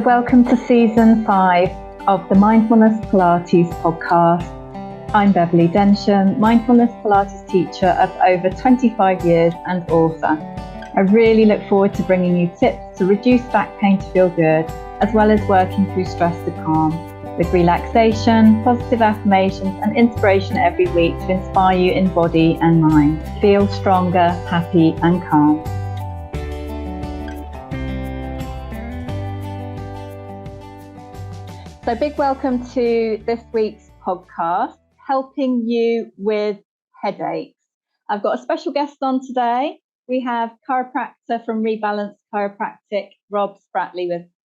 Welcome to Season 5 of the Mindfulness Pilates podcast. I'm Beverly Densham, Mindfulness Pilates teacher of over 25 years and author. I really look forward to bringing you tips to reduce back pain to feel good, as well as working through stress to calm, with relaxation, positive affirmations and inspiration every week to inspire you in body and mind. Feel stronger, happy and calm. So big welcome to this week's podcast, helping you with headaches. I've got a special guest on today. We have chiropractor from Rebalance Chiropractic, Rob Spratley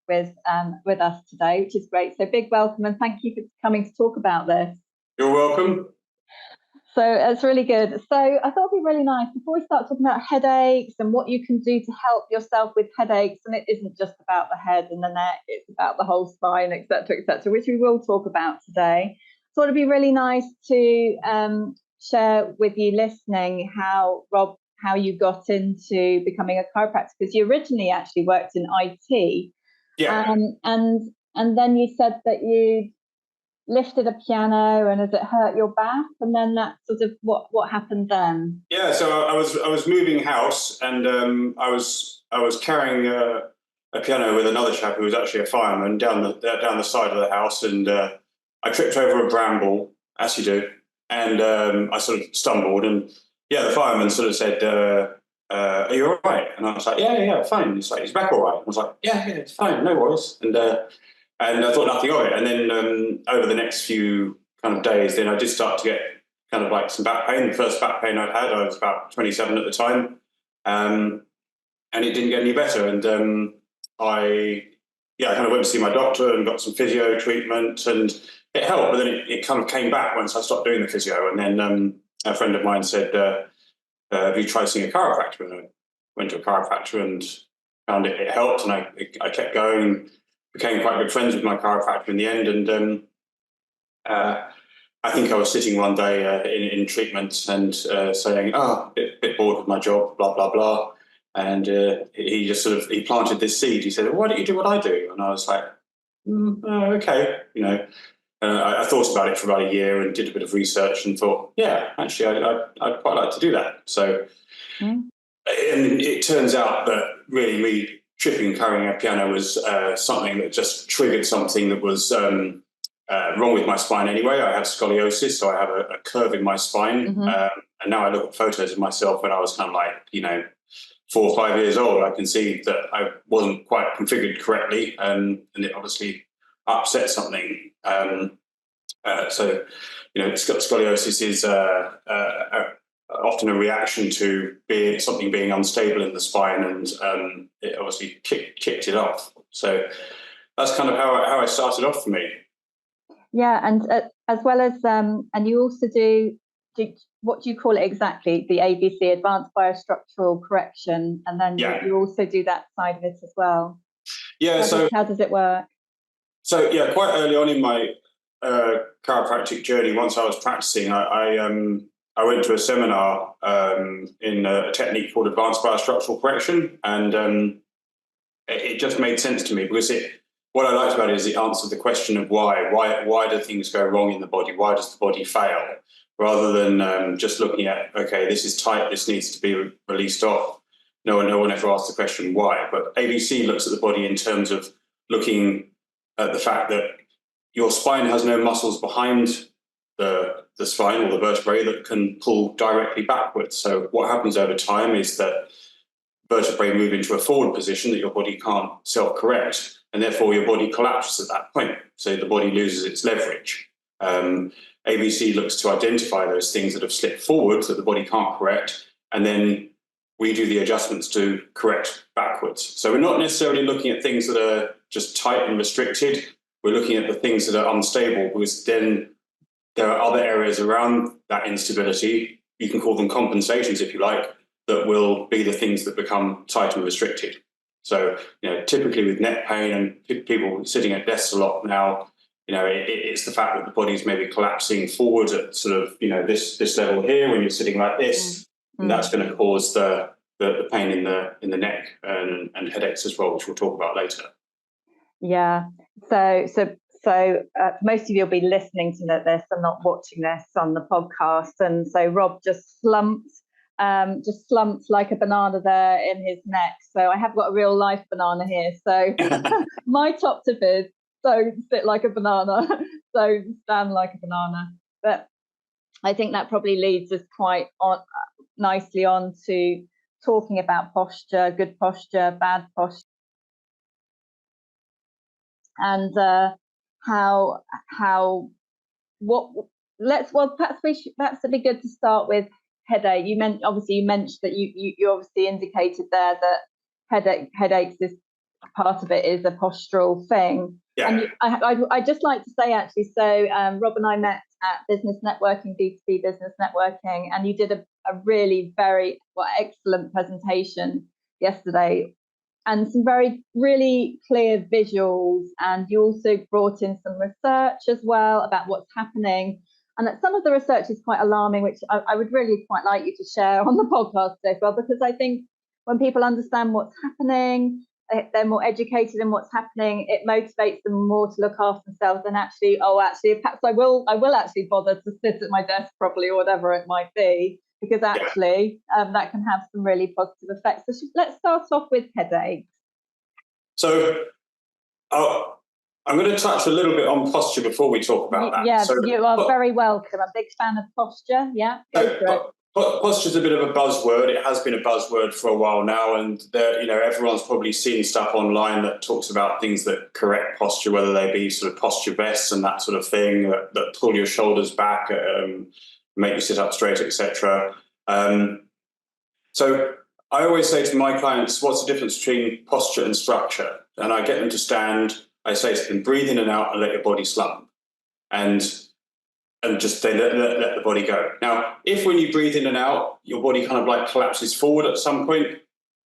with us today, which is great. So big welcome and thank you for coming to talk about this. You're welcome. So it's really good. So I thought it'd be really nice before we start talking about headaches and what you can do to help yourself with headaches. And it isn't just about the head and the neck, it's about the whole spine, etc., which we will talk about today. So it'd be really nice to share with you listening how, Rob, how you got into becoming a chiropractor, because you originally actually worked in IT. Yeah. And then you said that you lifted a piano and has it hurt your back, and then that sort of what happened then? Yeah, so I was moving house, and I was carrying a piano with another chap who was actually a fireman down the side of the house, and I tripped over a bramble, as you do, and I sort of stumbled, and the fireman sort of said, "Are you all right?" And I was like, "Yeah, fine." He's like, "Is your back all right?" I was like, "Yeah, it's fine, no worries." And I thought nothing of it. And then over the next few kind of days, then I did start to get kind of like some back pain. The first back pain I'd had, I was about 27 at the time, and it didn't get any better. And I kind of went to see my doctor and got some physio treatment, and it helped. But then it kind of came back once I stopped doing the physio. And then a friend of mine said, "Have you tried seeing a chiropractor?" And I went to a chiropractor and found it helped, and I kept going. Became quite good friends with my chiropractor in the end, and I think I was sitting one day in treatment and saying, "Oh, a bit bored with my job, blah blah blah," and he just sort of planted this seed. He said, "Why don't you do what I do?" And I was like, "Okay," I thought about it for about a year and did a bit of research and thought, "Yeah, actually, I'd quite like to do that." So, and it turns out that really me tripping and carrying a piano was something that just triggered something that was wrong with my spine anyway. I have scoliosis, so I have a curve in my spine. And now I look at photos of myself when I was kind of like, 4 or 5 years old. I can see that I wasn't quite configured correctly, and it obviously upset something. So, scoliosis is often a reaction to something being unstable in the spine, and it obviously kicked it off. So that's kind of how I started off for me. Yeah, and as well as and you also do what do you call it exactly? The ABC, Advanced Biostructural Correction, and then you also do that side of it as well. Yeah. How does it work? So quite early on in my chiropractic journey, once I was practicing, I went to a seminar in a technique called Advanced Biostructural Correction, and it just made sense to me because what I liked about it is it answered the question of why do things go wrong in the body? Why does the body fail? Rather than just looking at, okay, this is tight, this needs to be released off. No one ever asked the question why. But ABC looks at the body in terms of looking at the fact that your spine has no muscles behind the spine or the vertebrae that can pull directly backwards. So what happens over time is that vertebrae move into a forward position that your body can't self-correct, and therefore your body collapses at that point. So the body loses its leverage. ABC looks to identify those things that have slipped forward that the body can't correct, and then we do the adjustments to correct backwards. So we're not necessarily looking at things that are just tight and restricted. We're looking at the things that are unstable, because then there are other areas around that instability, you can call them compensations if you like, that will be the things that become tight and restricted. So, typically with neck pain and people sitting at desks a lot now, it's the fact that the body's maybe collapsing forward at sort of, this level here when you're sitting like this, and that's going to cause the pain in the neck and headaches as well, which we'll talk about later. Yeah. Most of you will be listening to this and not watching this on the podcast. And so Rob just slumped like a banana there in his neck. So I have got a real life banana here. So my top tip is don't sit like a banana, don't stand like a banana. But I think that probably leads us quite nicely on to talking about posture, good posture, bad posture, and perhaps it'd be good to start with headache. You mentioned that you obviously indicated there that headaches is part of it is a postural thing. Yeah. And I'd just like to say actually, so Rob and I met at business networking, B2B business networking, and you did a really very excellent presentation yesterday and some very really clear visuals, and you also brought in some research as well about what's happening, and that some of the research is quite alarming, which I would really quite like you to share on the podcast today as well, because I think when people understand what's happening, they're more educated in what's happening, it motivates them more to look after themselves and actually perhaps I will actually bother to sit at my desk properly or whatever it might be, because actually that can have some really positive effects. So let's start off with headaches. So I'm going to touch a little bit on posture before we talk about that. Yeah, so, you are very welcome. I'm a big fan of posture. Yeah, posture is a bit of a buzzword. It has been a buzzword for a while now, and everyone's probably seen stuff online that talks about things that correct posture, whether they be sort of posture vests and that sort of thing that pull your shoulders back, make you sit up straight, etc. So I always say to my clients, what's the difference between posture and structure? And I get them to stand. I say to them, breathe in and out and let your body slump. And just let the body go. Now, if when you breathe in and out, your body kind of like collapses forward at some point,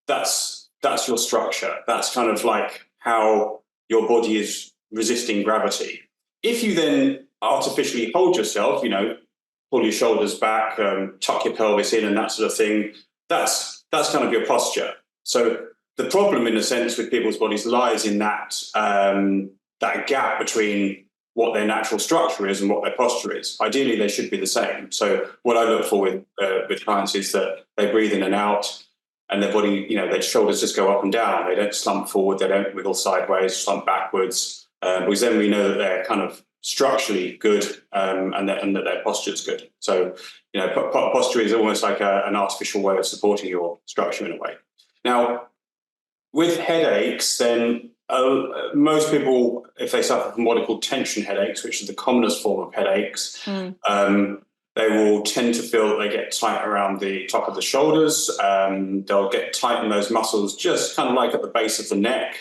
that's your structure. That's kind of like how your body is resisting gravity. If you then artificially hold yourself, pull your shoulders back, tuck your pelvis in and that sort of thing, that's kind of your posture. So the problem, in a sense, with people's bodies lies in that gap between what their natural structure is and what their posture is. Ideally, they should be the same. So what I look for with clients is that they breathe in and out, and their body, their shoulders just go up and down. They don't slump forward. They don't wiggle sideways, slump backwards, because then we know that they're kind of structurally good and that their posture is good. So, posture is almost like an artificial way of supporting your structure in a way. Now, with headaches, then most people, if they suffer from what are called tension headaches, which is the commonest form of headaches, they will tend to feel that they get tight around the top of the shoulders. They'll get tight in those muscles, just kind of like at the base of the neck,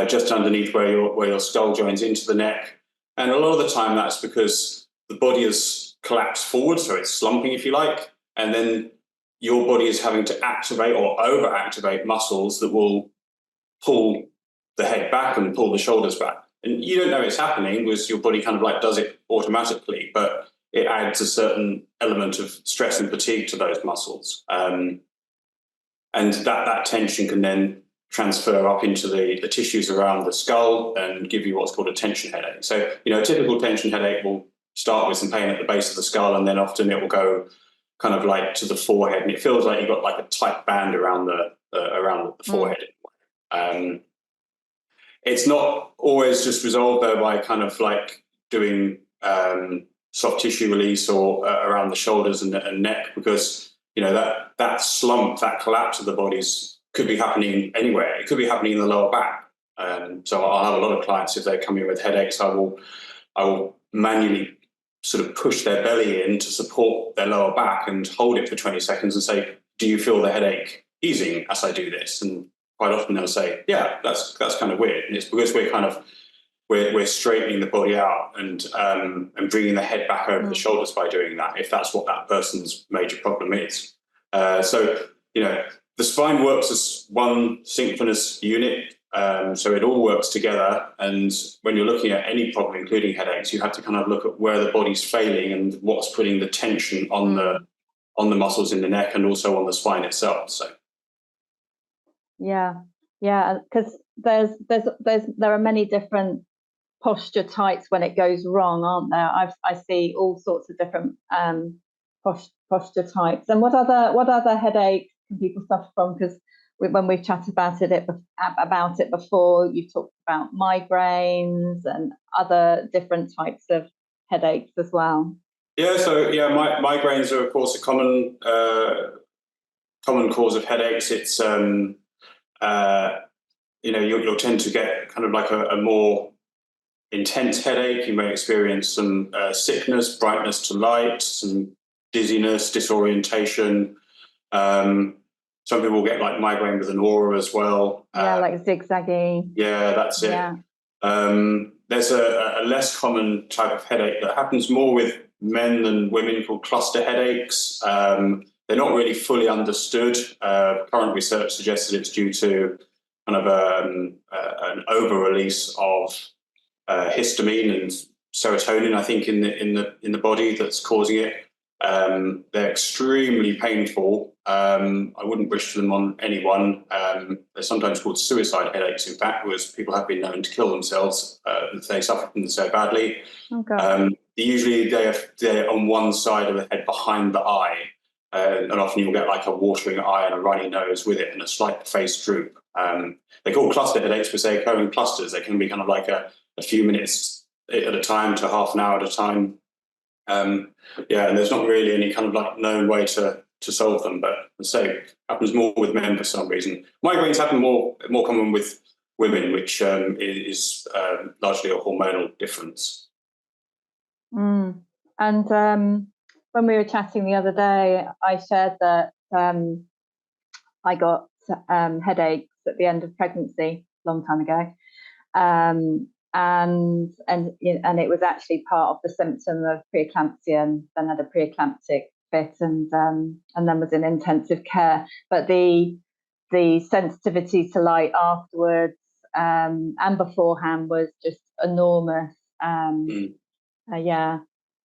just underneath where your skull joins into the neck. And a lot of the time that's because the body has collapsed forward, so it's slumping, if you like, and then your body is having to activate or overactivate muscles that will pull the head back and pull the shoulders back. And you don't know it's happening because your body kind of like does it automatically, but it adds a certain element of stress and fatigue to those muscles. And that tension can then transfer up into the tissues around the skull and give you what's called a tension headache. So, a typical tension headache will start with some pain at the base of the skull, and then often it will go kind of like to the forehead, and it feels like you've got like a tight band around the forehead. It's not always just resolved though by kind of like doing soft tissue release or around the shoulders and neck, because that slump, that collapse of the bodies could be happening anywhere. It could be happening in the lower back. So I'll have a lot of clients, if they come in with headaches, I will manually sort of push their belly in to support their lower back and hold it for 20 seconds and say, do you feel the headache easing as I do this? And quite often they'll say, yeah, that's kind of weird. And it's because we're straightening the body out and bringing the head back over the shoulders by doing that, if that's what that person's major problem is. So the spine works as one synchronous unit. So it all works together. And when you're looking at any problem, including headaches, you have to kind of look at where the body's failing and what's putting the tension on the muscles in the neck and also on the spine itself. So. Yeah. Yeah, because there are many different posture types when it goes wrong, aren't there? I see all sorts of different posture types. And what other headaches can people suffer from? Because when we've chatted about it before, you've talked about migraines and other different types of headaches as well. Yeah, so yeah, migraines are of course a common cause of headaches. It's you'll tend to get kind of like a more intense headache. You may experience some sickness, brightness to light, some dizziness, disorientation. Some people get like migraine with an aura as well. Yeah, like zigzaggy. Yeah, that's it. Yeah. There's a less common type of headache that happens more with men than women called cluster headaches. They're not really fully understood. Current research suggests that it's due to kind of an over-release of histamine and serotonin, I think, in the body that's causing it. They're extremely painful. I wouldn't wish them on anyone. They're sometimes called suicide headaches, in fact, because people have been known to kill themselves if they suffer from them so badly. Okay. Usually they're on one side of the head behind the eye, and often you'll get like a watering eye and a runny nose with it and a slight face droop. They're called cluster headaches because they occur in clusters. They can be kind of like a few minutes at a time to half an hour at a time. And there's not really any kind of like known way to solve them, but as I say, it happens more with men for some reason. Migraines happen more common with women, which is largely a hormonal difference. Mm. And when we were chatting the other day, I shared that I got headaches at the end of pregnancy, a long time ago. And it was actually part of the symptom of preeclampsia, and then had a preeclamptic fit, and then was in intensive care. But the sensitivity to light afterwards and beforehand was just enormous.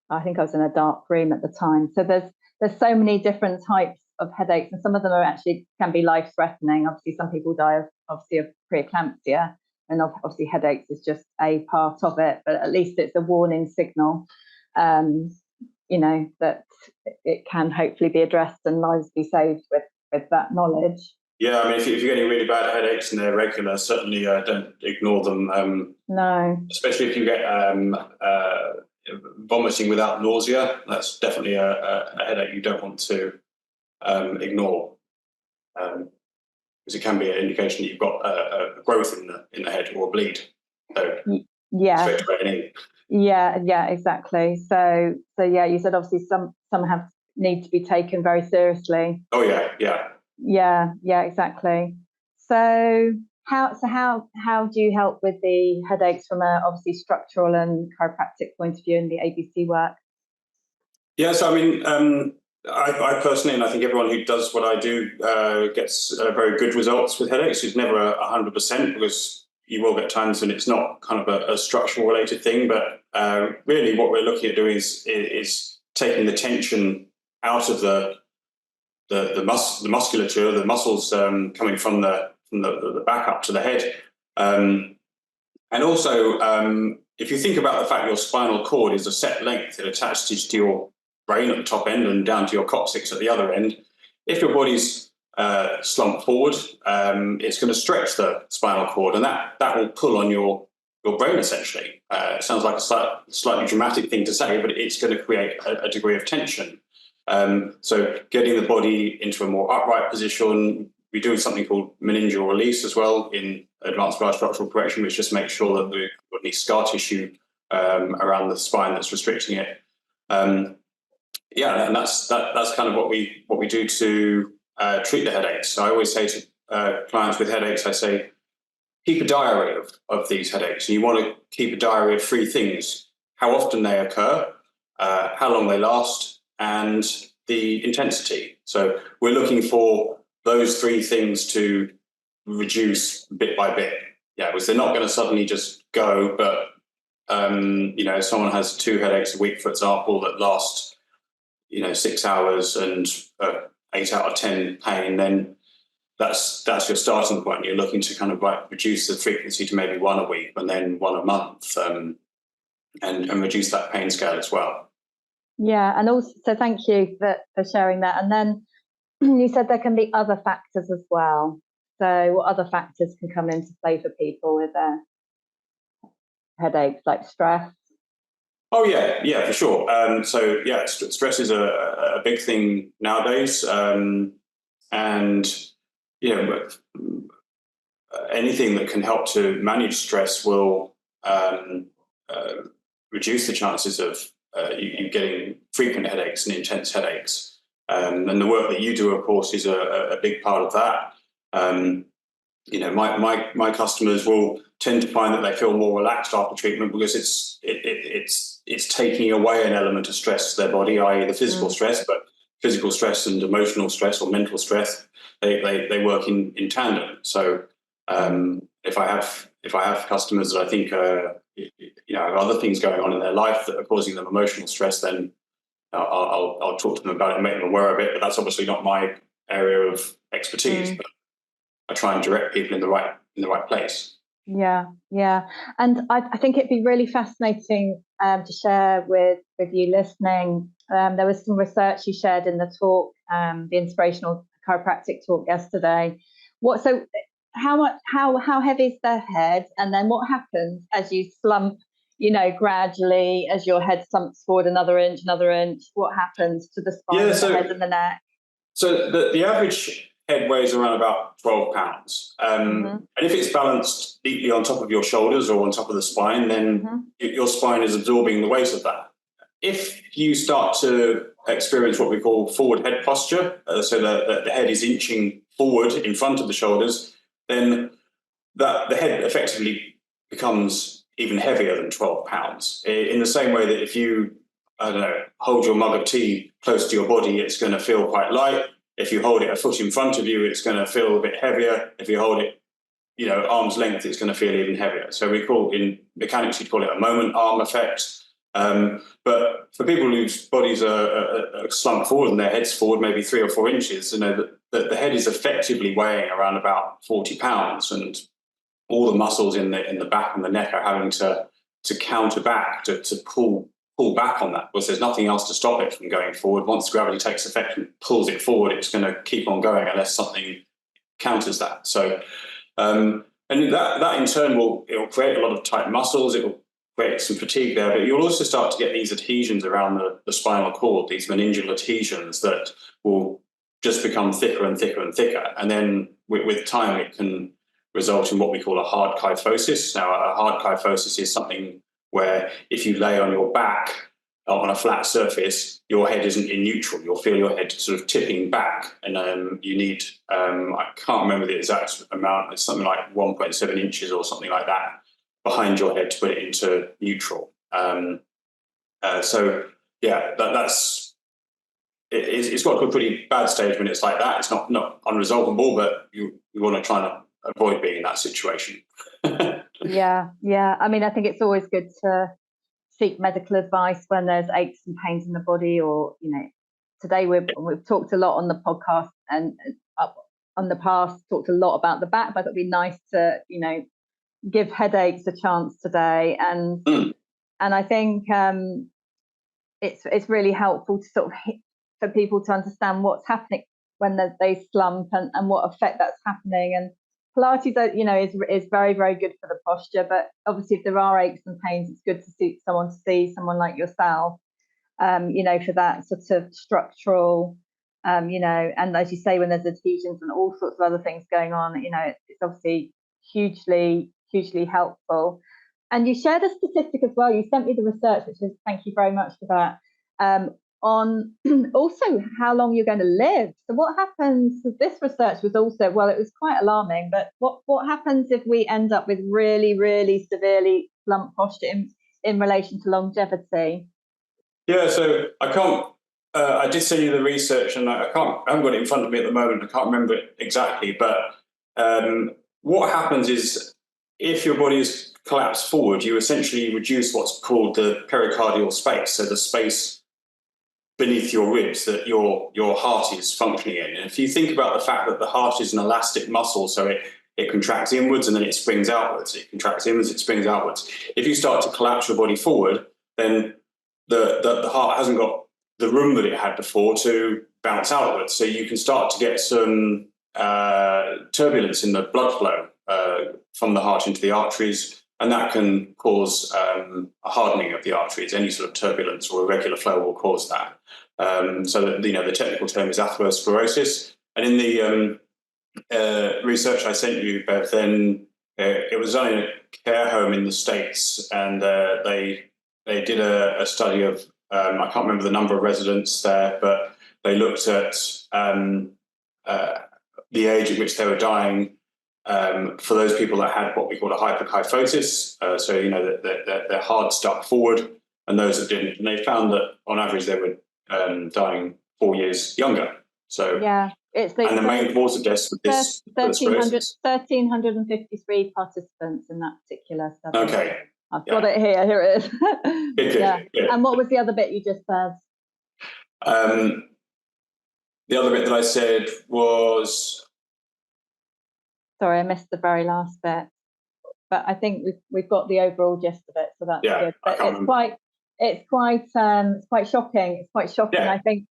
I think I was in a dark room at the time. So there's so many different types of headaches, and some of them are actually can be life threatening. Obviously, some people die of preeclampsia. And obviously headaches is just a part of it, but at least it's a warning signal, that it can hopefully be addressed and lives be saved with that knowledge. Yeah, I mean, if you're getting really bad headaches and they're regular, certainly don't ignore them. No. Especially if you get vomiting without nausea, that's definitely a headache you don't want to ignore. Because it can be an indication that you've got a growth in the head or a bleed. So straight away. Yeah, exactly. So yeah, you said obviously some need to be taken very seriously. Oh yeah. Yeah, exactly. So how do you help with the headaches from a obviously structural and chiropractic point of view in the ABC work? Yeah, so I mean, I personally, and I think everyone who does what I do gets very good results with headaches. It's never 100% because you will get times when it's not kind of a structural related thing. But really, what we're looking at doing is taking the tension out of the musculature, the muscles coming from the back up to the head, and also if you think about the fact your spinal cord is a set length, it attaches to your brain at the top end and down to your coccyx at the other end. If your body's slumped forward, it's going to stretch the spinal cord, and that will pull on your brain essentially. It sounds like a slightly dramatic thing to say, but it's going to create a degree of tension. So getting the body into a more upright position. We're doing something called meningeal release as well in advanced biostructural correction, which just makes sure that we've got any scar tissue around the spine that's restricting it. And that's kind of what we do to treat the headaches. So I always say to clients with headaches, I say, keep a diary of these headaches. And you want to keep a diary of three things: how often they occur, how long they last, and the intensity. So we're looking for those three things to reduce bit by bit. Yeah, because they're not going to suddenly just go, but if someone has 2 headaches a week, for example, that last 6 hours and 8 out of 10 pain, then that's your starting point. You're looking to kind of like reduce the frequency to maybe 1 a week and then 1 a month, and reduce that pain scale as well. Yeah, and also, so thank you for sharing that. And then you said there can be other factors as well. So what other factors can come into play for people with their headaches, like stress? Oh yeah, for sure. So yeah, stress is a big thing nowadays, and anything that can help to manage stress will reduce the chances of you getting frequent headaches and intense headaches. And the work that you do, of course, is a big part of that. My customers will tend to find that they feel more relaxed after treatment because it's taking away an element of stress to their body, i.e. the physical stress, but physical stress and emotional stress or mental stress, they work in tandem. So if I have customers that I think have other things going on in their life that are causing them emotional stress, then I'll talk to them about it and make them aware of it. But that's obviously not my area of expertise. But I try and direct people in the right place. Yeah. And I think it'd be really fascinating to share with you listening. There was some research you shared in the talk, the inspirational chiropractic talk yesterday. How heavy is the head, and then what happens as you slump, gradually as your head slumps forward another inch, what happens to the spine, the head and the neck? So the average head weighs around about 12 pounds. And if it's balanced neatly on top of your shoulders or on top of the spine, then your spine is absorbing the weight of that. If you start to experience what we call forward head posture, so the head is inching forward in front of the shoulders, then the head effectively becomes even heavier than 12 pounds. In the same way that if you, hold your mug of tea close to your body, it's going to feel quite light. If you hold it a foot in front of you, it's going to feel a bit heavier. If you hold it, arm's length, it's going to feel even heavier. So in mechanics, you'd call it a moment arm effect. But for people whose bodies are slumped forward and their head's forward maybe 3 or 4 inches, the head is effectively weighing around about 40 pounds, and all the muscles in the back and the neck are having to counter back, to pull back on that, because there's nothing else to stop it from going forward. Once gravity takes effect and pulls it forward, it's going to keep on going unless something counters that. So, and that in turn will create a lot of tight muscles. It will create some fatigue there, but you'll also start to get these adhesions around the spinal cord, these meningeal adhesions that will just become thicker and thicker and thicker. And then with time, it can result in what we call a hard kyphosis. Now, a hard kyphosis is something where if you lay on your back on a flat surface, your head isn't in neutral. You'll feel your head sort of tipping back, and you need, I can't remember the exact amount, it's something like 1.7 inches or something like that behind your head to put it into neutral. So yeah, it's got to a pretty bad stage when it's like that. It's not unresolvable, but you want to try and avoid being in that situation. Yeah. I mean, I think it's always good to seek medical advice when there's aches and pains in the body, or today we've talked a lot on the podcast and on the past talked a lot about the back, but it'd be nice to give headaches a chance today, and I think it's really helpful to sort of for people to understand what's happening when they slump and what effect that's happening. And Pilates, is very, very good for the posture. But obviously, if there are aches and pains, it's good to see someone like yourself, for that sort of structural, and as you say, when there's adhesions and all sorts of other things going on, it's obviously hugely, hugely helpful. And you shared a statistic as well. You sent me the research, which is, thank you very much for that. On also how long you're going to live. So what happens, this research was also, well, it was quite alarming, but what happens if we end up with really, really severely slumped posture in relation to longevity? Yeah, so I did send you the research, and I haven't got it in front of me at the moment. I can't remember it exactly, but what happens is if your body is collapsed forward, you essentially reduce what's called the pericardial space, so the space beneath your ribs that your heart is functioning in. And if you think about the fact that the heart is an elastic muscle, so it contracts inwards and then it springs outwards. It contracts inwards, it springs outwards. If you start to collapse your body forward, then the heart hasn't got the room that it had before to bounce outwards. So you can start to get some turbulence in the blood flow from the heart into the arteries, and that can cause a hardening of the arteries. Any sort of turbulence or irregular flow will cause that. So that, the technical term is atherosclerosis. And in the research I sent you, Bev, then it was done in a care home in the States, and they did a study of, I can't remember the number of residents there, but they looked at the age at which they were dying for those people that had what we call a hyperkyphosis, so they're hard stuck forward, and those that didn't. And they found that on average they were dying 4 years younger. So yeah, and the main cause of death was this 1,353 participants in that particular study. Okay. I've got it here. Here it is. Good. And what was the other bit you just said? The other bit that I said was... Sorry, I missed the very last bit. But I think we've got the overall gist of it, so that's good. But it's quite shocking. It's quite shocking. Yeah. I think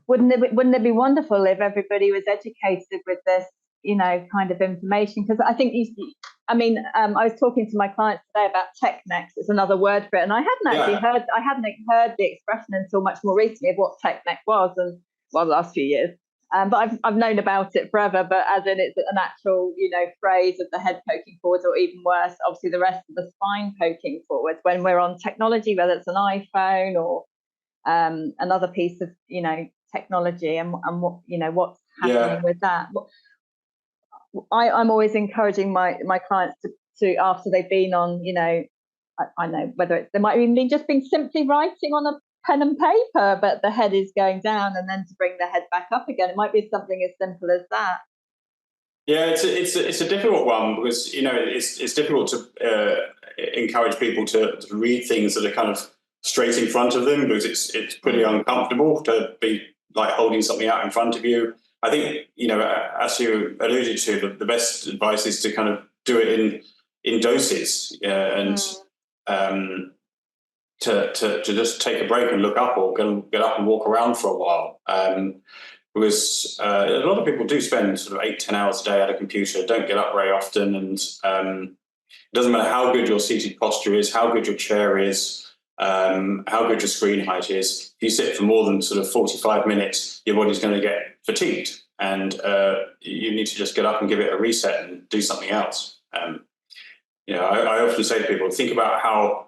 wouldn't it be wonderful if everybody was educated with this, kind of information? Because I think I was talking to my clients today about tech necks. It's another word for it, and I hadn't heard the expression until much more recently of what tech neck was, and the last few years. But I've known about it forever. But as in, it's an actual phrase of the head poking forwards, or even worse, obviously the rest of the spine poking forwards when we're on technology, whether it's an iPhone or another piece of technology, and what what's happening with that. I'm always encouraging my clients to after they've been on, I know whether they might even just been simply writing on a pen and paper, but the head is going down, and then to bring the head back up again. It might be something as simple as that. Yeah, it's a difficult one, because it's difficult to encourage people to read things that are kind of straight in front of them, because it's pretty uncomfortable to be like holding something out in front of you. I think, as you alluded to, the best advice is to kind of do it in doses, and to just take a break and look up, or get up and walk around for a while. Because a lot of people do spend sort of 8-10 hours a day at a computer, don't get up very often, and it doesn't matter how good your seated posture is, how good your chair is, how good your screen height is. If you sit for more than sort of 45 minutes, your body's going to get fatigued, and you need to just get up and give it a reset and do something else. I often say to people, think about how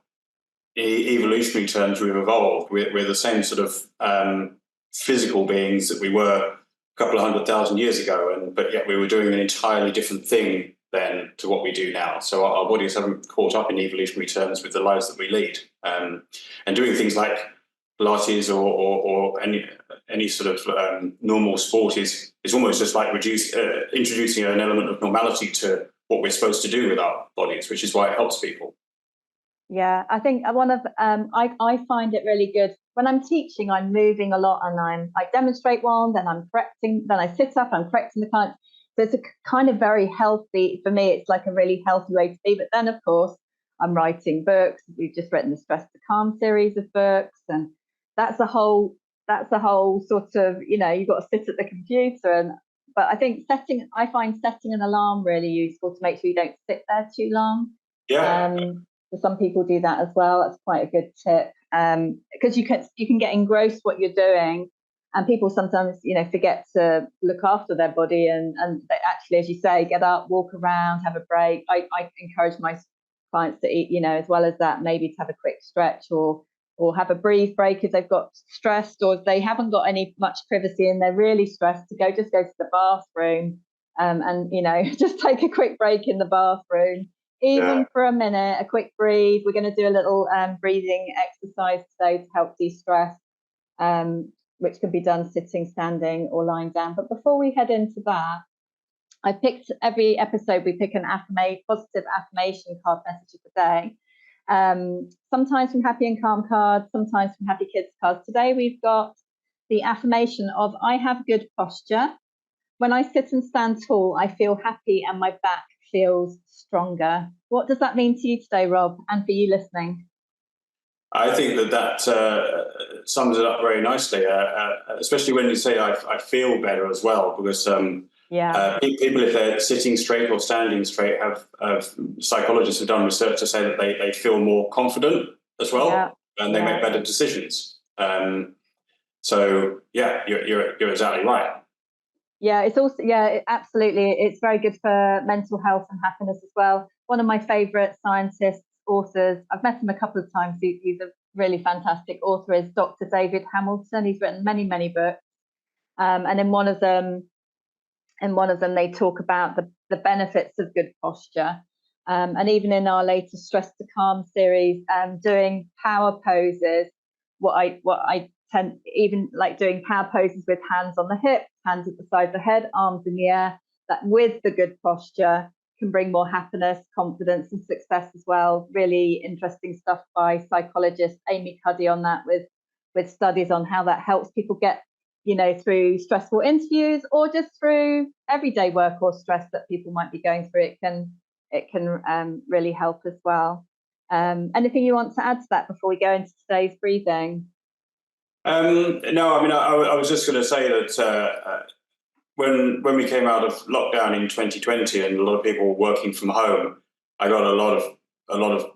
evolutionary terms we've evolved. We're the same sort of physical beings that we were a couple of 100,000 years ago, but yet we were doing an entirely different thing then to what we do now. So our bodies haven't caught up in evolutionary terms with the lives that we lead. And doing things like Pilates or any sort of normal sport is almost just like introducing an element of normality to what we're supposed to do with our bodies, which is why it helps people. Yeah, I think I find it really good when I'm teaching. I'm moving a lot, and I demonstrate one, then I'm correcting, then I sit up, I'm correcting the client. So it's a kind of very healthy, for me, it's like a really healthy way to be. But then, of course, I'm writing books. We've just written the Stress to Calm series of books, and that's a whole sort of, you've got to sit at the computer. But I think I find setting an alarm really useful to make sure you don't sit there too long. Yeah. So some people do that as well. That's quite a good tip, because you can get engrossed what you're doing, and people sometimes forget to look after their body, and they actually, as you say, get up, walk around, have a break. I encourage my clients to eat, as well as that, maybe to have a quick stretch or have a brief break if they've got stressed, or if they haven't got any much privacy and they're really stressed, to go to the bathroom, and just take a quick break in the bathroom. Even for a minute, a quick breathe. We're going to do a little breathing exercise today to help de-stress, which can be done sitting, standing, or lying down. But before we head into that, I picked every episode, we pick an positive affirmation card message of the day. Sometimes from Happy and Calm cards, sometimes from Happy Kids cards. Today we've got the affirmation of I have good posture. When I sit and stand tall, I feel happy and my back feels stronger. What does that mean to you today, Rob, and for you listening? I think that sums it up very nicely, especially when you say I feel better as well, because people, if they're sitting straight or standing straight, have psychologists have done research to say that they feel more confident as well, and they make better decisions. So you're exactly right. Yeah, it's also absolutely. It's very good for mental health and happiness as well. One of my favourite scientists, authors, I've met him a couple of times. He's a really fantastic author. Is Dr. David Hamilton. He's written many books, and in one of them, they talk about the benefits of good posture. And even in our latest Stress to Calm series, doing power poses. What I tend, even like doing power poses with hands on the hips, hands at the side of the head, arms in the air, that with the good posture can bring more happiness, confidence and success as well. Really interesting stuff by psychologist Amy Cuddy on that, with studies on how that helps people get, through stressful interviews or just through everyday work or stress that people might be going through. It can really help as well. Anything you want to add to that before we go into today's breathing? No, I mean, I was just going to say that when we came out of lockdown in 2020 and a lot of people were working from home, I got a lot of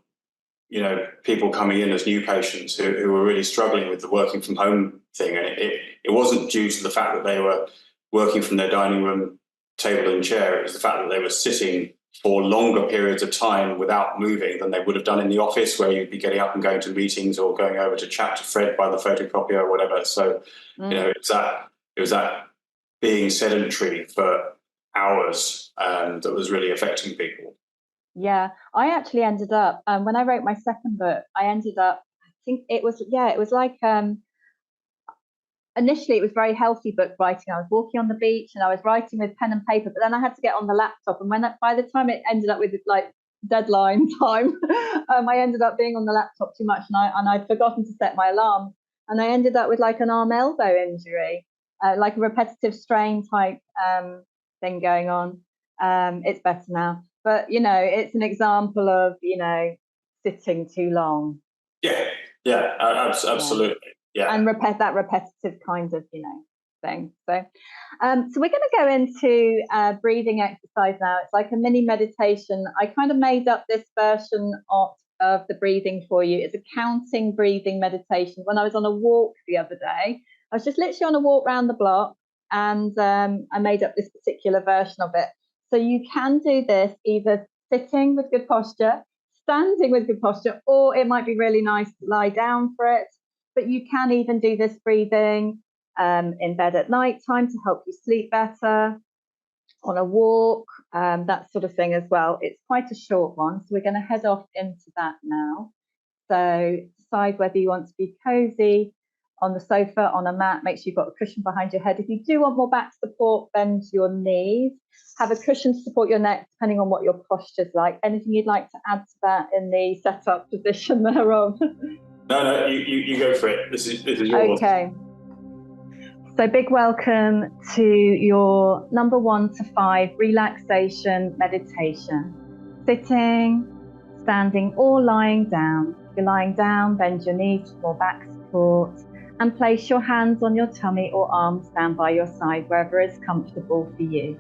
people coming in as new patients who were really struggling with the working from home thing, and it wasn't due to the fact that they were working from their dining room table and chair. It was the fact that they were sitting for longer periods of time without moving than they would have done in the office, where you'd be getting up and going to meetings or going over to chat to Fred by the photocopier or whatever. So, it was that being sedentary for hours that was really affecting people. Yeah, I actually ended up, when I wrote my second book, I think it was like, initially it was very healthy book writing. I was walking on the beach and I was writing with pen and paper, but then I had to get on the laptop. And by the time it ended up with like deadline time, I ended up being on the laptop too much, and I'd forgotten to set my alarm. And I ended up with like an arm elbow injury, like a repetitive strain type thing going on. It's better now. But, it's an example of, sitting too long. Absolutely. Yeah. And that repetitive kind of, thing. So we're going to go into breathing exercise now. It's like a mini meditation. I kind of made up this version of the breathing for you. It's a counting breathing meditation. When I was on a walk the other day, I was just literally on a walk around the block, and I made up this particular version of it. So you can do this either sitting with good posture, standing with good posture, or it might be really nice to lie down for it. But you can even do this breathing in bed at night time to help you sleep better, on a walk, that sort of thing as well. It's quite a short one, so we're going to head off into that now. So decide whether you want to be cozy on the sofa, on a mat. Make sure you've got a cushion behind your head. If you do want more back support, bend your knees. Have a cushion to support your neck, depending on what your posture's like. Anything you'd like to add to that in the setup position there, Rob? No, you go for it. This is yours. Okay. So big welcome to your number 1 to 5 relaxation meditation. Sitting, standing, or lying down. If you're lying down, bend your knees for more back support, and place your hands on your tummy or arms down by your side, wherever is comfortable for you.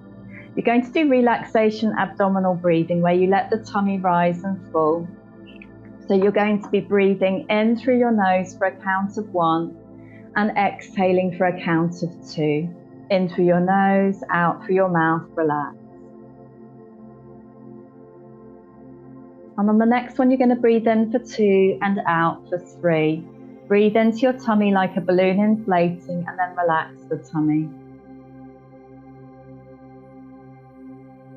You're going to do relaxation abdominal breathing, where you let the tummy rise and fall. So you're going to be breathing in through your nose for a count of 1 and exhaling for a count of 2. In through your nose, out through your mouth, relax. And on the next one, you're going to breathe in for 2 and out for 3. Breathe into your tummy like a balloon inflating, and then relax the tummy.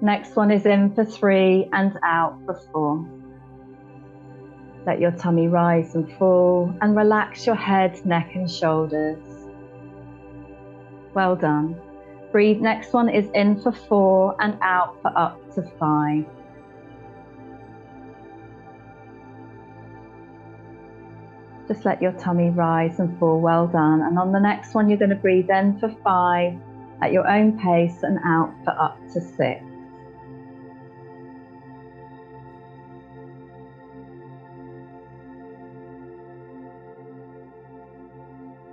Next one is in for 3 and out for 4. Let your tummy rise and fall, and relax your head, neck and shoulders. Well done. Breathe. Next one is in for 4 and out for up to 5. Just let your tummy rise and fall. Well done. And on the next one, you're going to breathe in for 5 at your own pace and out for up to 6.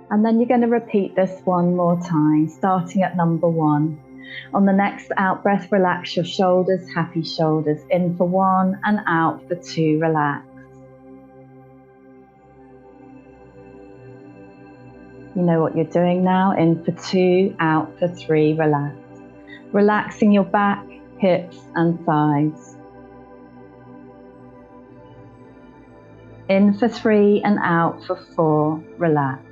And then you're going to repeat this one more time, starting at number 1. On the next out breath, relax your shoulders, happy shoulders. In for 1 and out for 2, relax. You know what you're doing now. In for 2, out for 3, relax. Relaxing your back, hips and thighs. In for 3 and out for 4, relax.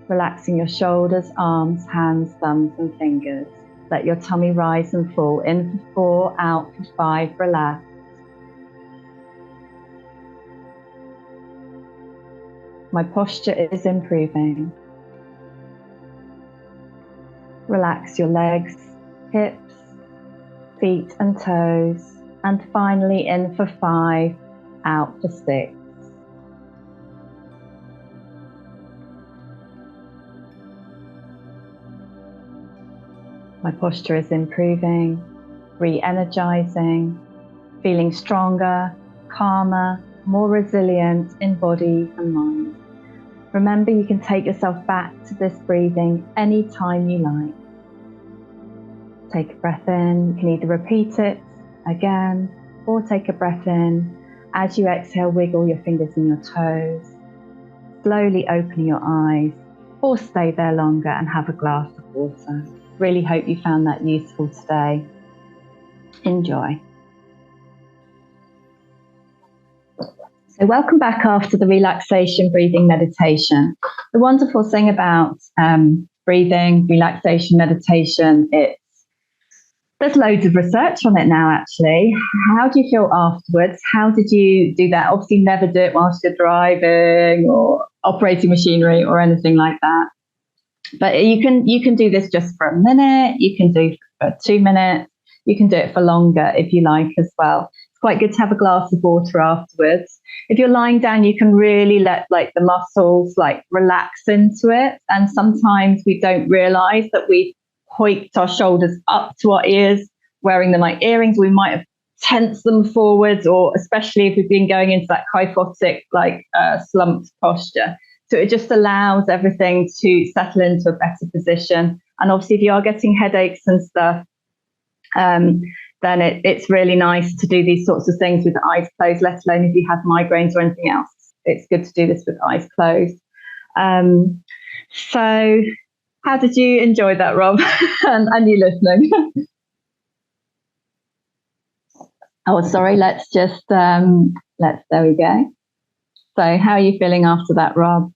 Relaxing your shoulders, arms, hands, thumbs and fingers. Let your tummy rise and fall. In for 4, out for 5, relax. My posture is improving. Relax your legs, hips, feet and toes. And finally in for 5, out for 6. My posture is improving, re-energizing, feeling stronger, calmer, more resilient in body and mind. Remember, you can take yourself back to this breathing anytime you like. Take a breath in. You can either repeat it again or take a breath in. As you exhale, wiggle your fingers and your toes, slowly opening your eyes, or stay there longer and have a glass of water. Really hope you found that useful today. Enjoy. So welcome back after the relaxation breathing meditation. The wonderful thing about breathing, relaxation, meditation, there's loads of research on it now actually. How do you feel afterwards? How did you do that? Obviously never do it whilst you're driving or operating machinery or anything like that. But you can do this just for a minute, you can do for 2 minutes, you can do it for longer if you like as well. It's quite good to have a glass of water afterwards. If you're lying down, you can really let the muscles relax into it. And sometimes we don't realize that we hoiked our shoulders up to our ears, wearing them like earrings. We might have tensed them forwards, or especially if we've been going into that kyphotic, slumped posture. So it just allows everything to settle into a better position. And obviously, if you are getting headaches and stuff, then it's really nice to do these sorts of things with the eyes closed, let alone if you have migraines or anything else. It's good to do this with eyes closed. So how did you enjoy that, Rob? and you listening? Oh, sorry, there we go. So how are you feeling after that, Rob?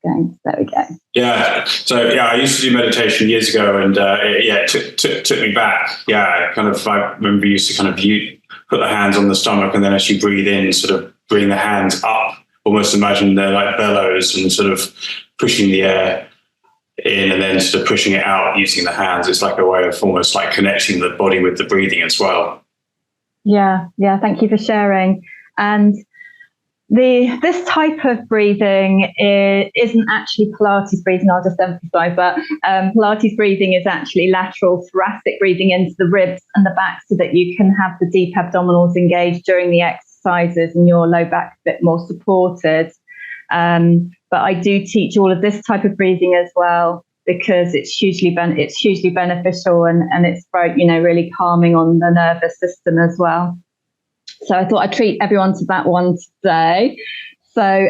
There we go. Yeah. So I used to do meditation years ago, and it took me back. Yeah, I remember you used to put the hands on the stomach, and then as you breathe in, sort of bring the hands up. Almost imagine they're like bellows, and sort of pushing the air in, and then sort of pushing it out using the hands. It's like a way of almost like connecting the body with the breathing as well. Yeah. Thank you for sharing. And this type of breathing isn't actually Pilates breathing, I'll just emphasize that. Pilates breathing is actually lateral thoracic breathing into the ribs and the back so that you can have the deep abdominals engaged during the exercises and your low back a bit more supported. But I do teach all of this type of breathing as well because it's hugely beneficial and it's really calming on the nervous system as well. So I thought I'd treat everyone to that one today. So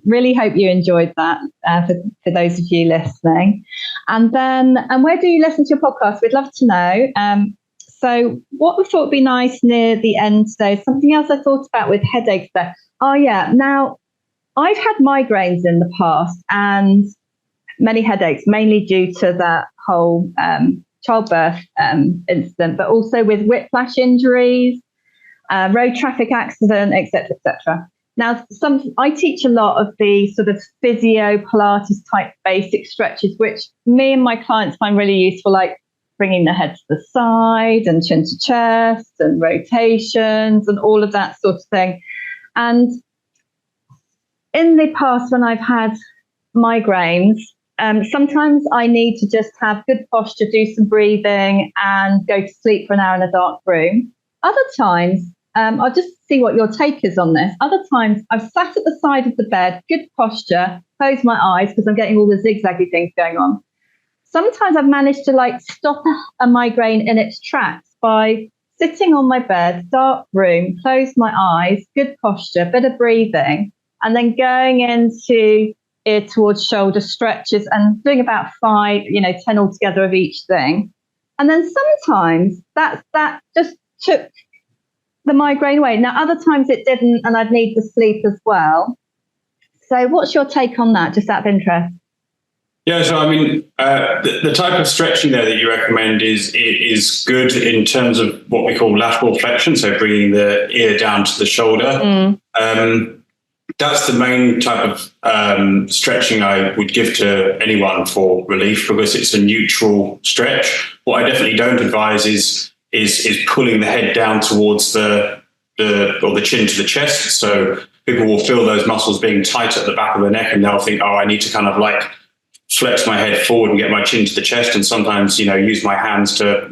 really hope you enjoyed that for those of you listening. And where do you listen to your podcast? We'd love to know. So what we thought would be nice near the end today, something else I thought about with headaches there. Oh yeah, now I've had migraines in the past and many headaches, mainly due to that whole childbirth incident, but also with whiplash injuries, road traffic accident, etc., etc. Now, I teach a lot of the sort of physio Pilates type basic stretches, which me and my clients find really useful, like bringing the head to the side and chin to chest and rotations and all of that sort of thing. And in the past, when I've had migraines, sometimes I need to just have good posture, do some breathing, and go to sleep for an hour in a dark room. Other times, I'll just see what your take is on this. Other times, I've sat at the side of the bed, good posture, close my eyes because I'm getting all the zigzaggy things going on. Sometimes I've managed to stop a migraine in its tracks by sitting on my bed, dark room, close my eyes, good posture, bit of breathing, and then going into ear towards shoulder stretches and doing about 5, 10 altogether of each thing. And then sometimes that just took the migraine away. Now, other times it didn't, and I'd need the sleep as well. So what's your take on that, just out of interest? Yeah, so I mean, the type of stretching there that you recommend is good in terms of what we call lateral flexion, so bringing the ear down to the shoulder. That's the main type of stretching I would give to anyone for relief, because it's a neutral stretch. What I definitely don't advise is pulling the head down towards the chin to the chest. So people will feel those muscles being tight at the back of the neck, and they'll think, oh, I need to kind of flex my head forward and get my chin to the chest, and sometimes use my hands to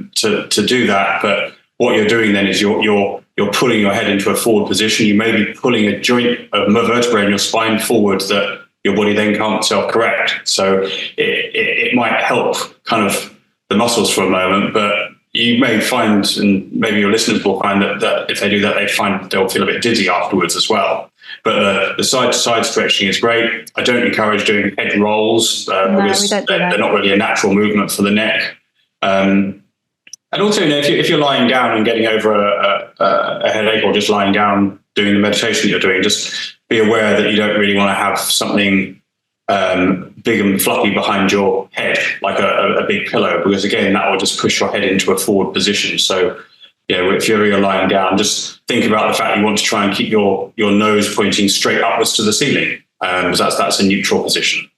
do that. But what you're doing then is you're pulling your head into a forward position. You may be pulling a joint of vertebrae in your spine forward that your body then can't self-correct. So it might help kind of the muscles for a moment, but you may find, and maybe your listeners will find, that if they do that, they'll feel a bit dizzy afterwards as well. But the side-to-side stretching is great. I don't encourage doing head rolls because they're not really a natural movement for the neck. And also, if you're lying down and getting over a headache, or just lying down doing the meditation you're doing, just be aware that you don't really want to have something big and fluffy behind your head, like a big pillow, because again, that will just push your head into a forward position. So, if you're lying down, just think about the fact you want to try and keep your nose pointing straight upwards to the ceiling, because that's a neutral position.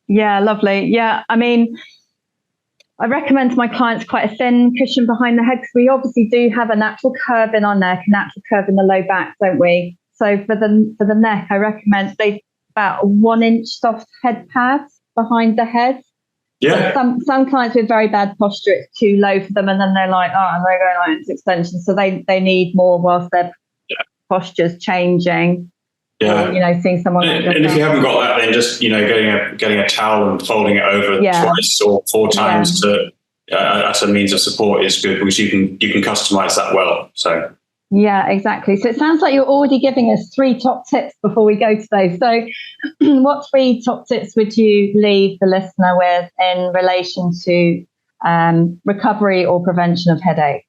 Yeah, lovely. Yeah, I mean, I recommend to my clients quite a thin cushion behind the head, because we obviously do have a natural curve in our neck, a natural curve in the low back, don't we? So for the neck, I recommend about a 1-inch soft head pad behind the head. Yeah. Some clients with very bad posture, it's too low for them, and then they're like, and they're going into extension. So they need more whilst their posture's changing. Yeah. Or, seeing someone. And if you haven't got that, then just getting a towel and folding it over twice or 4 times as a means of support is good, because you can customize that well. So. Yeah, exactly. So it sounds like you're already giving us 3 top tips before we go to those. So what 3 top tips would you leave the listener with in relation to recovery or prevention of headaches?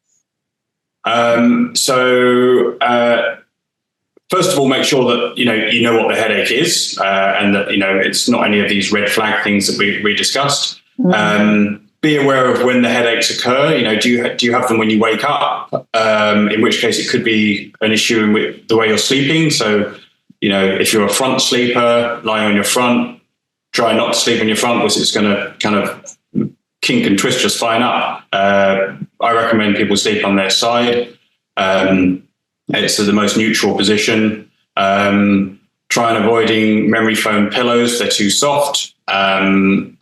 First of all, make sure that you know what the headache is, and that it's not any of these red flag things that we discussed. Be aware of when the headaches occur. Do you have them when you wake up? In which case, it could be an issue with the way you're sleeping. So, if you're a front sleeper, lie on your front. Try not to sleep on your front, because it's going to kind of kink and twist your spine up. I recommend people sleep on their side. It's the most neutral position. Try and avoiding memory foam pillows. They're too soft. And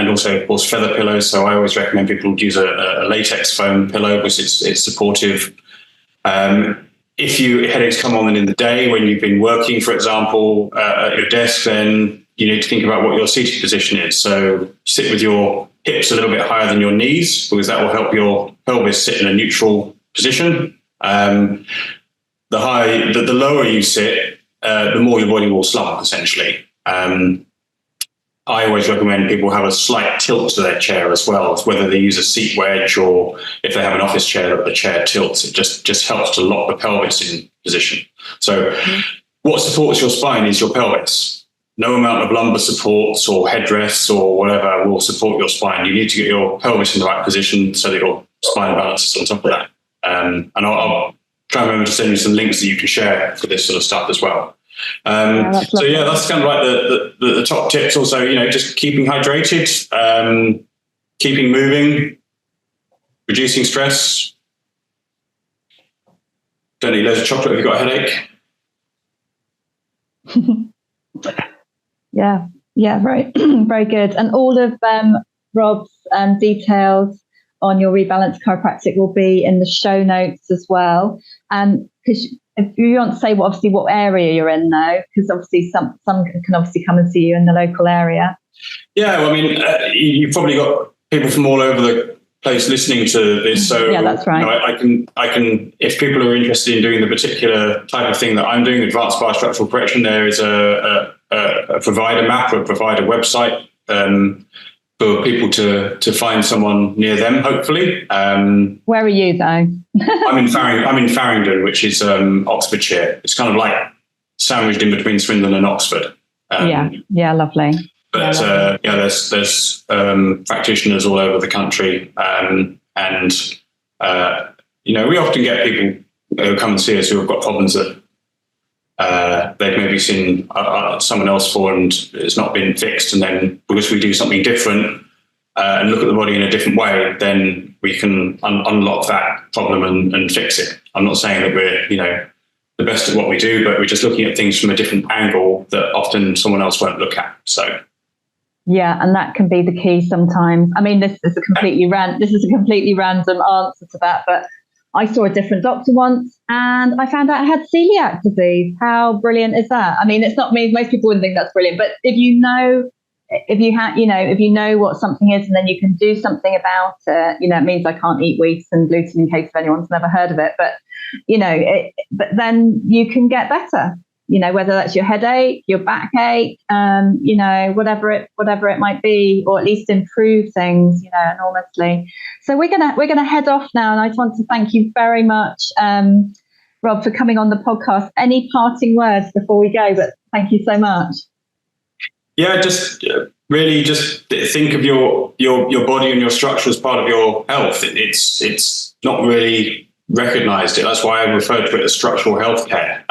also, of course, feather pillows. So I always recommend people use a latex foam pillow, because it's supportive. If headaches come on in the day when you've been working, for example, at your desk, then you need to think about what your seated position is. So sit with your hips a little bit higher than your knees, because that will help your pelvis sit in a neutral position. The lower you sit, the more your body will slump, essentially. I always recommend people have a slight tilt to their chair as well, whether they use a seat wedge or if they have an office chair that the chair tilts. It just helps to lock the pelvis in position. So what supports your spine is your pelvis. No amount of lumbar supports or headrests or whatever will support your spine. You need to get your pelvis in the right position so that your spine balances on top of that. And I'll try and remember to send you some links that you can share for this sort of stuff as well. That's kind of like the top tips. Also, just keeping hydrated, keeping moving, reducing stress. Don't eat loads of chocolate if you've got a headache. Yeah, very, very good. And all of Rob's details on your Rebalance Chiropractic will be in the show notes as well. Because if you want to say what area you're in, though, because obviously some can obviously come and see you in the local area. Yeah, well, I mean, you've probably got people from all over the place listening to this, so yeah, that's right. I can, if people are interested in doing the particular type of thing that I'm doing, advanced biostructural correction, there is a provider map or a provider website for people to find someone near them, hopefully. Where are you, though? I'm in Farringdon, which is Oxfordshire. It's kind of like sandwiched in between Swindon and Oxford. Yeah, lovely. But there's practitioners all over the country, and we often get people who come and see us who have got problems that they've maybe seen someone else for and it's not been fixed, and then because we do something different and look at the body in a different way, then we can unlock that problem and fix it. I'm not saying that we're the best at what we do, but we're just looking at things from a different angle that often someone else won't look at. So. Yeah, and that can be the key sometimes. I mean, this is a completely random answer to that, but I saw a different doctor once and I found out I had celiac disease. How brilliant is that? I mean, it's not me. Most people wouldn't think that's brilliant, but if you know what something is and then you can do something about it, it means I can't eat wheat and gluten in case anyone's never heard of it, but but then you can get better. Whether that's your headache, your backache, whatever it might be, or at least improve things, enormously. So we're gonna head off now, and I just want to thank you very much, Rob, for coming on the podcast. Any parting words before we go? But thank you so much. Yeah, just really just think of your body and your structure as part of your health. It's not really recognised. That's why I refer to it as structural healthcare.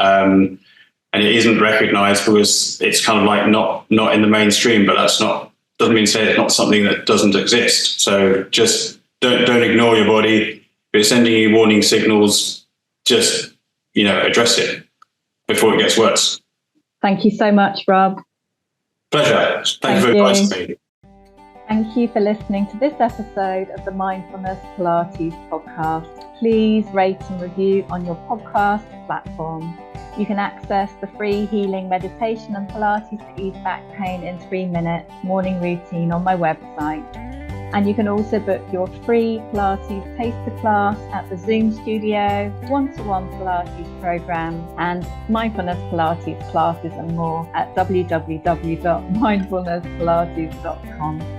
And it isn't recognised because it's kind of like not in the mainstream, but doesn't mean to say it's not something that doesn't exist. So just don't ignore your body. If it's sending you warning signals, just address it before it gets worse. Thank you so much, Rob. Pleasure. Thank you for inviting me. Thank you for listening to this episode of the Mindfulness Pilates podcast. Please rate and review on your podcast platform. You can access the free healing meditation and Pilates to ease back pain in 3 minutes morning routine on my website. And you can also book your free Pilates taster class at the Zoom studio, one-to-one Pilates program, and mindfulness Pilates classes and more at www.mindfulnesspilates.com.